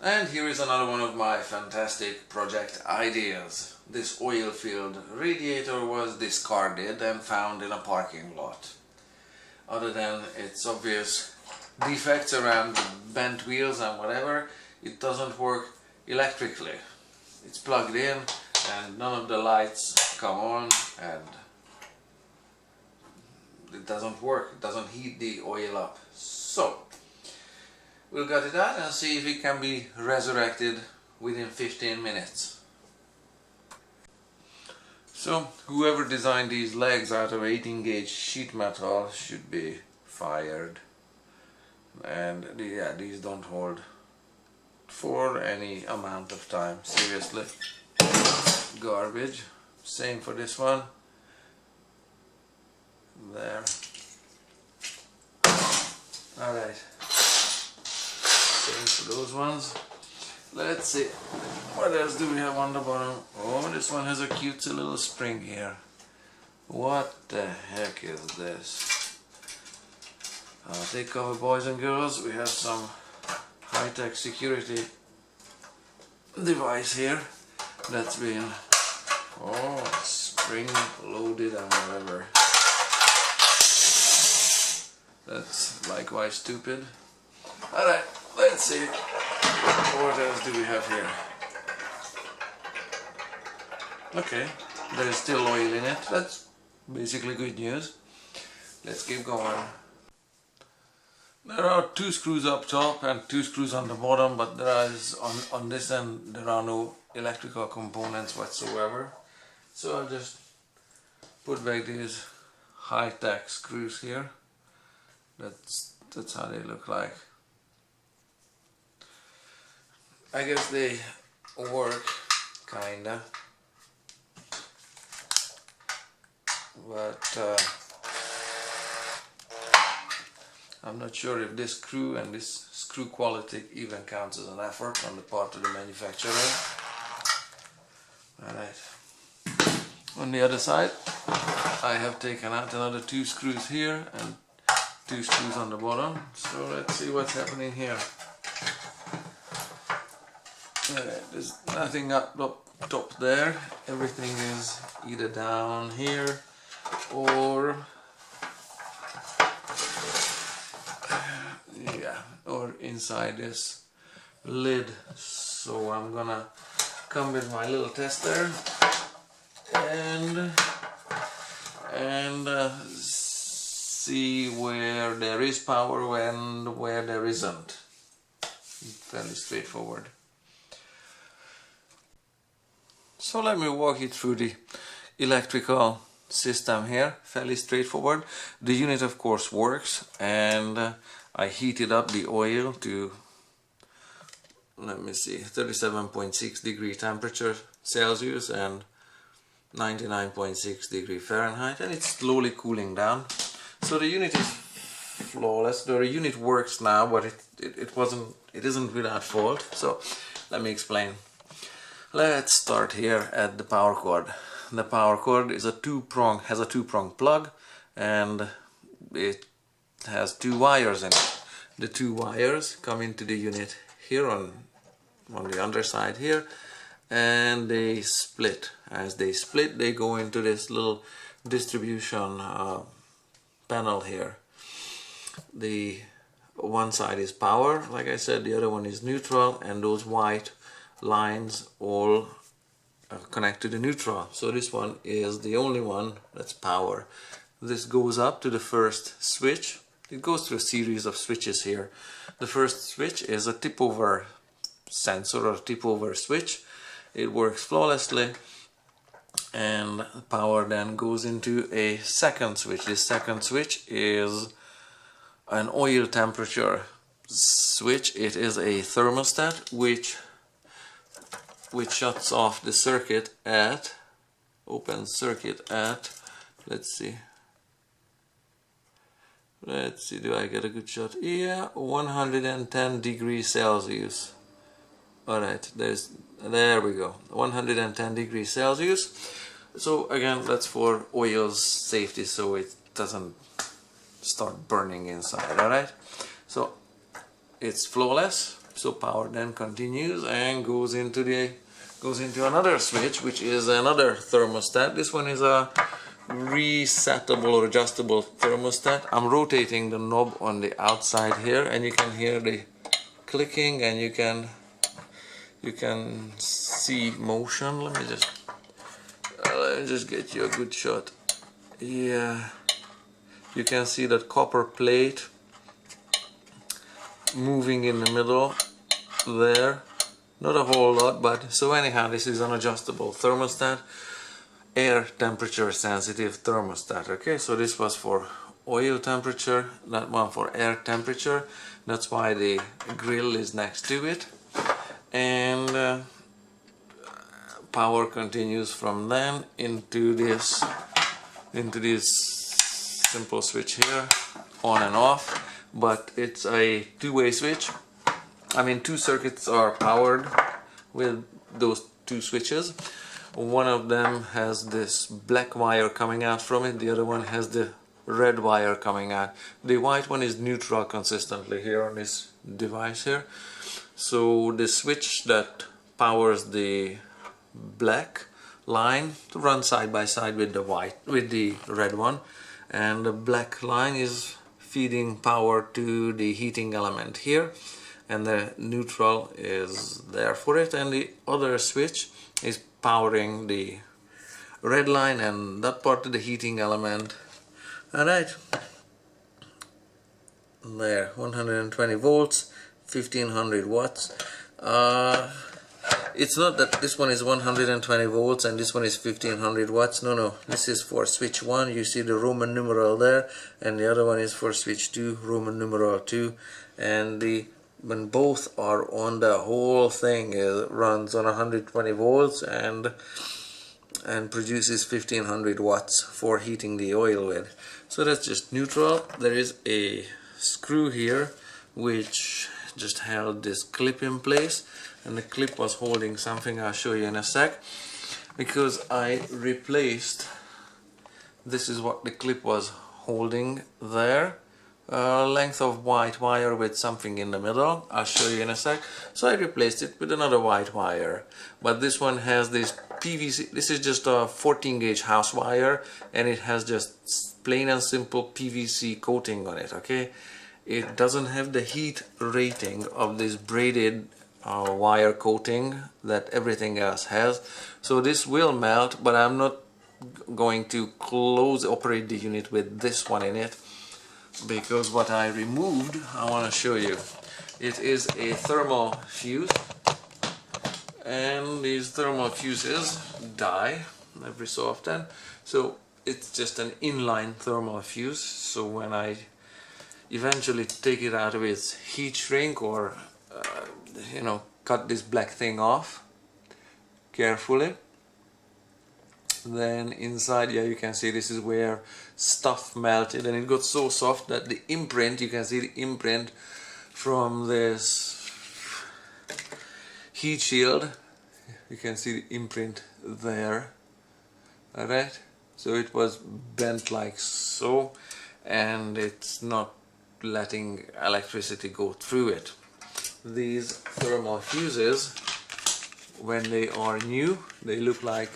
And here is another one of my fantastic project ideas. This oil-filled radiator was discarded and found in a parking lot. Other than its obvious defects around bent wheels and whatever, it doesn't work electrically. It's plugged in and none of the lights come on and it doesn't work, it doesn't heat the oil up. So we'll gut it out and see if it can be resurrected within 15 minutes. So whoever designed these legs out of 18 gauge sheet metal should be fired. And yeah, these don't hold for any amount of time, seriously. Garbage. Same for this one. There. Alright. Same for those ones. Let's see. What else do we have on the bottom? Oh, this one has a cutesy little spring here. What the heck is this? Take cover, boys and girls. We have some high-tech security device here that's been spring loaded and whatever. That's likewise stupid. Alright, let's see. What else do we have here? Okay, there's still oil in it. That's basically good news. Let's keep going. There are 2 screws up top and 2 screws on the bottom, but there is on this end there are no electrical components whatsoever. So I'll just put back these high-tech screws here. That's how they look like. I guess they work kinda, but I'm not sure if this screw and this screw quality even counts as an effort on the part of the manufacturer. Alright. On the other side, I have taken out another 2 screws here and 2 screws on the bottom. So let's see what's happening here. There's nothing up top there. Everything is either down here or inside this lid. So I'm gonna come with my little tester and see where there is power and where there isn't. Fairly straightforward. So let me walk you through the electrical system here. Fairly straightforward. The unit of course works, and I heated up the oil to, let me see, 37.6 degree temperature Celsius and 99.6 degree Fahrenheit, and it's slowly cooling down. So the unit is flawless. The unit works now, but it isn't without fault. So let me explain. Let's start here at the power cord. The power cord is has a two-prong plug, and it has 2 wires in it. The 2 wires come into the unit here on the underside here, and they split. As they split, they go into this little distribution panel here. The one side is power, like I said, the other one is neutral, and those white lines all connect to the neutral. So this one is the only one that's power. This goes up to the first switch. It goes through a series of switches here. The first switch is a tip-over sensor or tip-over switch. It works flawlessly, and power then goes into a second switch. This second switch is an oil temperature switch. It is a thermostat which shuts off the circuit at, open circuit at, let's see, do I get a good shot? Yeah, 110 degrees Celsius. Alright, there we go, 110 degrees Celsius. So again, that's for oil's safety, so it doesn't start burning inside. Alright, so it's flawless. So power then continues and goes into another switch, which is another thermostat. This one is a resettable or adjustable thermostat. I'm rotating the knob on the outside here, and you can hear the clicking, and you can see motion. Let me just get you a good shot. Yeah, you can see that copper plate moving in the middle there. Not a whole lot, but so anyhow, this is an adjustable thermostat, air temperature sensitive thermostat. Okay, so this was for oil temperature, that one for air temperature. That's why the grill is next to it, and power continues from then into this simple switch here, on and off. But it's a two-way switch. I mean, two circuits are powered with those two switches. One of them has this black wire coming out from it, the other one has the red wire coming out. The white one is neutral consistently here on this device here. So the switch that powers the black line runs side by side with the red one, and the black line is feeding power to the heating element here, and the neutral is there for it, and the other switch is powering the red line and that part of the heating element. Alright, there, 120 volts, 1500 watts. It's not that this one is 120 volts and this one is 1500 watts. No, this is for switch 1, you see the Roman numeral there, and the other one is for switch 2, Roman numeral 2, and when both are on, the whole thing runs on 120 volts and produces 1500 watts for heating the oil with. So that's just neutral. There is a screw here which just held this clip in place, and the clip was holding something I'll show you in a sec, because I replaced, this is what the clip was holding there, a length of white wire with something in the middle. I'll show you in a sec. So I replaced it with another white wire, but this one has this PVC, this is just a 14 gauge house wire, and it has just plain and simple PVC coating on it. Okay, it doesn't have the heat rating of this braided wire coating that everything else has, so this will melt, but I'm not going to operate the unit with this one in it, because what I removed, I want to show you. It is a thermal fuse, and these thermal fuses die every so often, so it's just an inline thermal fuse. So when I eventually take it out of its heat shrink, or cut this black thing off carefully, then inside, yeah, you can see this is where stuff melted, and it got so soft that the imprint, you can see the imprint from this heat shield, you can see the imprint there. Alright, so it was bent like so, and it's not letting electricity go through it. These thermal fuses, when they are new, they look like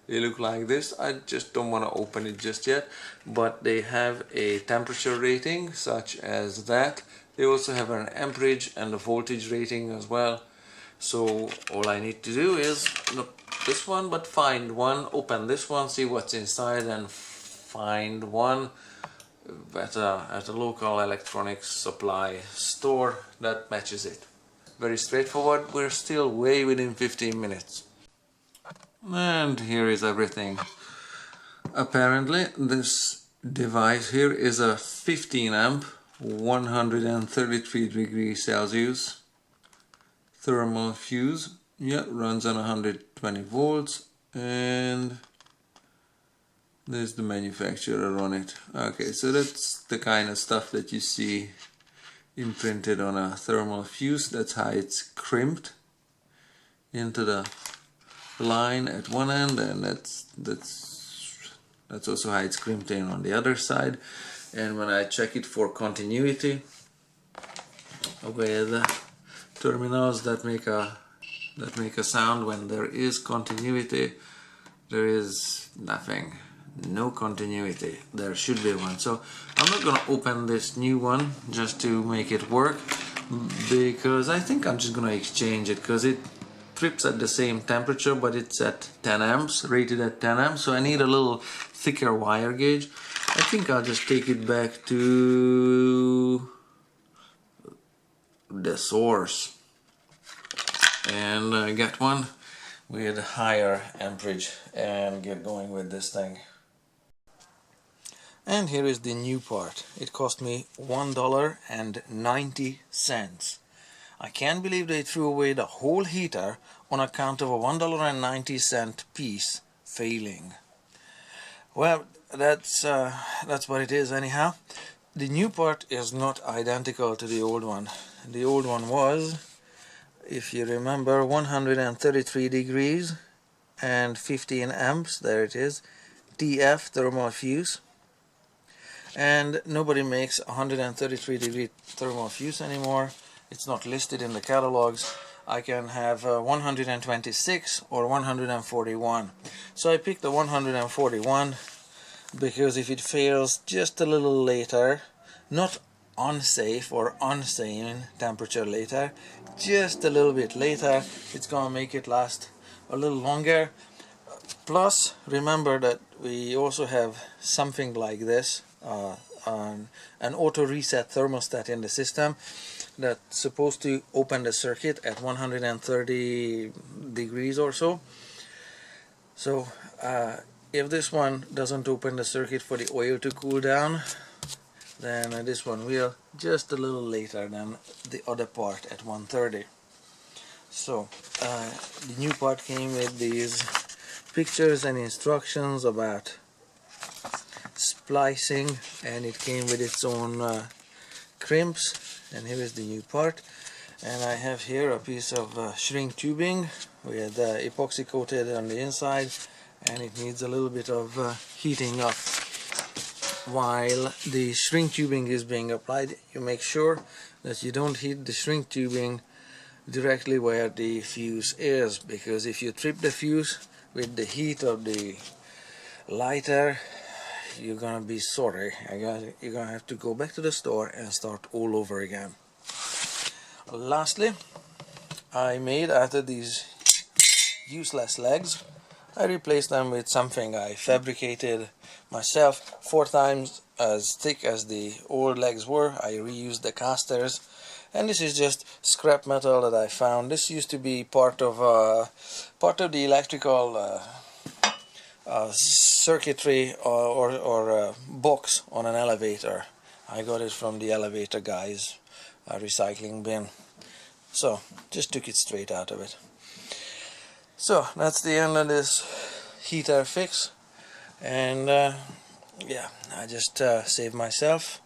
this. I just don't want to open it just yet, but they have a temperature rating such as that. They also have an amperage and a voltage rating as well. So all I need to do is look this one, but find one, open this one, see what's inside, and find one at a local electronics supply store that matches it. Very straightforward. We're still way within 15 minutes. And here is everything. Apparently this device here is a 15 amp 133 degrees Celsius thermal fuse. Yeah, runs on 120 volts, and there's the manufacturer on it. Okay, so that's the kind of stuff that you see imprinted on a thermal fuse. That's how it's crimped into the line at one end, and that's also how it's crimped in on the other side. And when I check it for continuity with terminals that make a sound when there is continuity. There is nothing, no continuity. There should be one. So I'm not gonna open this new one just to make it work, because I think I'm just gonna exchange it, because it trips at the same temperature, but it's at 10 amps, rated at 10 amps, so I need a little thicker wire gauge. I think I'll just take it back to the source and get one with higher amperage and get going with this thing. And here is the new part. It cost me $1.90. I can't believe they threw away the whole heater on account of a $1.90 piece failing. Well, that's what it is anyhow. The new part is not identical to the old one. The old one was, if you remember, 133 degrees and 15 amps. There it is, TF thermal fuse. And nobody makes 133 degree thermal fuse anymore. It's not listed in the catalogs. I can have 126 or 141. So I picked the 141 because if it fails just a little later, not unsafe or unsane temperature later, just a little bit later, it's gonna make it last a little longer. Plus, remember that we also have something like this, an auto reset thermostat in the system that's supposed to open the circuit at 130 degrees or so. So if this one doesn't open the circuit for the oil to cool down, then this one will, just a little later than the other part at 130. So the new part came with these pictures and instructions about splicing, and it came with its own crimps. And here is the new part, and I have here a piece of shrink tubing with epoxy coated on the inside, and it needs a little bit of heating up. While the shrink tubing is being applied, you make sure that you don't heat the shrink tubing directly where the fuse is, because if you trip the fuse with the heat of the lighter, you're gonna be sorry. You're gonna have to go back to the store and start all over again. Lastly, I made, out of these useless legs, I replaced them with something I fabricated myself, 4 times as thick as the old legs were. I reused the casters, and this is just scrap metal that I found. This used to be part of the electrical circuitry or box on an elevator. I got it from the elevator guys' recycling bin. So just took it straight out of it. So that's the end of this heater fix, and yeah, I just saved myself.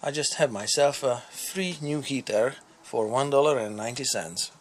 I just had myself a free new heater for $1.90.